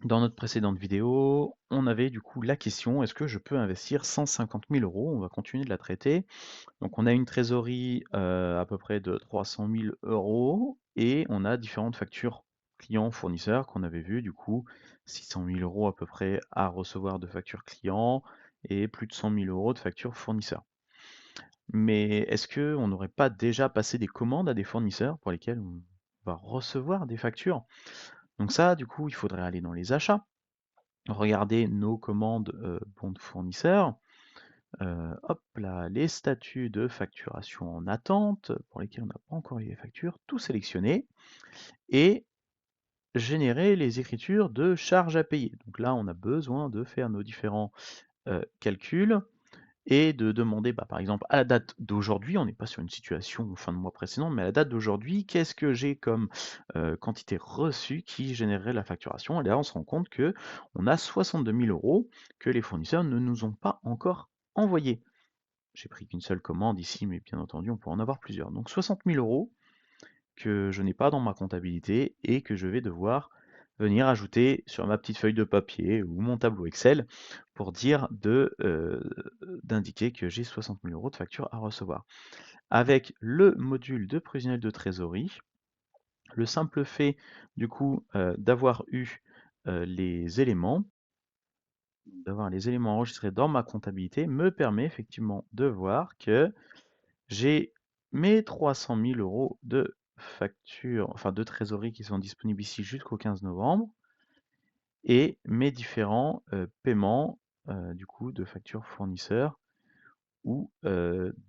Dans notre précédente vidéo, on avait du coup la question, est-ce que je peux investir 150 000 euros? On va continuer de la traiter. Donc on a une trésorerie à peu près de 300 000 euros et on a différentes factures clients fournisseurs qu'on avait vu, du coup 600 000 euros à peu près à recevoir de factures clients et plus de 100 000 euros de factures fournisseurs. Mais est-ce qu'on n'aurait pas déjà passé des commandes à des fournisseurs pour lesquels on va recevoir des factures? Donc ça, du coup, il faudrait aller dans les achats, regarder nos commandes bons de fournisseurs, hop là, les statuts de facturation en attente, pour lesquels on n'a pas encore eu les factures, tout sélectionner, et générer les écritures de charges à payer. Donc là, on a besoin de faire nos différents calculs et de demander, par exemple, à la date d'aujourd'hui, on n'est pas sur une situation fin de mois précédent, mais à la date d'aujourd'hui, qu'est-ce que j'ai comme quantité reçue qui générerait la facturation? Et là, on se rend compte que on a 62 000 euros que les fournisseurs ne nous ont pas encore envoyés. J'ai pris qu'une seule commande ici, mais bien entendu, on peut en avoir plusieurs. Donc 60 000 euros que je n'ai pas dans ma comptabilité et que je vais devoir venir ajouter sur ma petite feuille de papier ou mon tableau Excel pour dire d'indiquer que j'ai 60 000 euros de facture à recevoir. Avec le module de prévisionnel de trésorerie, le simple fait du coup d'avoir eu les éléments, d'avoir les éléments enregistrés dans ma comptabilité me permet effectivement de voir que j'ai mes 300 000 euros de facture, enfin de trésorerie qui sont disponibles ici jusqu'au 15 novembre et mes différents paiements du coup de factures fournisseurs ou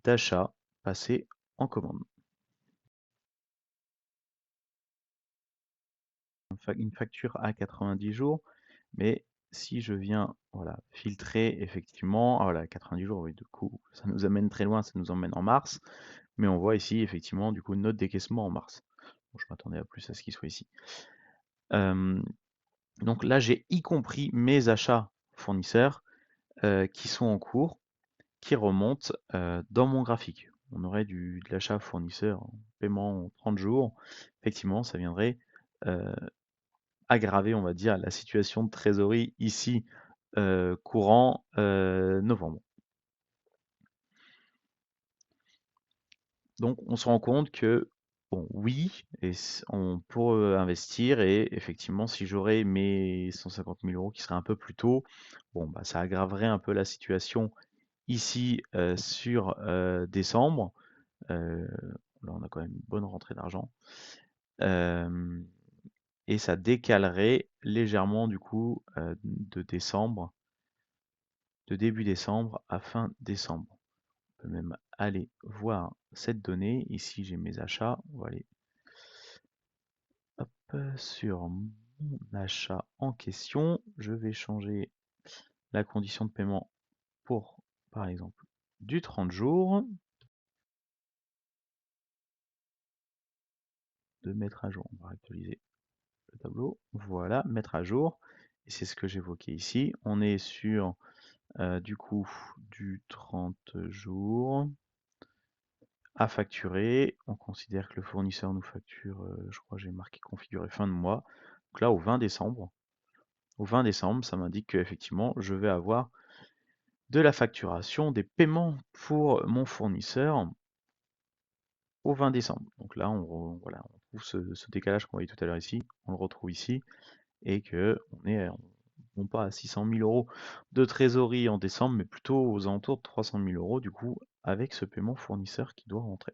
d'achats passés en commande. Une facture à 90 jours, mais si je viens voilà, filtrer effectivement, ah, voilà, 90 jours, oui, du coup, ça nous amène très loin, ça nous emmène en mars, mais on voit ici effectivement du coup note décaissement en mars. Bon, je m'attendais à plus à ce qu'il soit ici. Donc là, j'ai y compris mes achats fournisseurs qui sont en cours, qui remontent dans mon graphique. On aurait de l'achat fournisseur en paiement en 30 jours. Effectivement, ça viendrait aggraver, on va dire, la situation de trésorerie ici courant novembre. Donc on se rend compte que bon, oui, on peut investir et effectivement, si j'aurais mes 150 000 euros qui seraient un peu plus tôt, bon, bah, ça aggraverait un peu la situation ici sur décembre. Euh, Là, on a quand même une bonne rentrée d'argent. Euh, et ça décalerait légèrement du coup de décembre, de début décembre à fin décembre. On peut même aller voir cette donnée. Ici, j'ai mes achats. On va aller hop, sur mon achat en question. Je vais changer la condition de paiement pour, par exemple, du 30 jours. De mettre à jour. On va actualiser le tableau. Voilà, mettre à jour. Et c'est ce que j'évoquais ici. On est sur du coup du 30 jours à facturer. On considère que le fournisseur nous facture, je crois que j'ai marqué configurer fin de mois. Donc là, au 20 décembre. Au 20 décembre, ça m'indique qu'effectivement, je vais avoir de la facturation, des paiements pour mon fournisseur au 20 décembre. Donc là, voilà, on trouve ce décalage qu'on voyait tout à l'heure ici, on le retrouve ici, et que on est non pas à 600 000 euros de trésorerie en décembre, mais plutôt aux alentours de 300 000 euros du coup avec ce paiement fournisseur qui doit rentrer.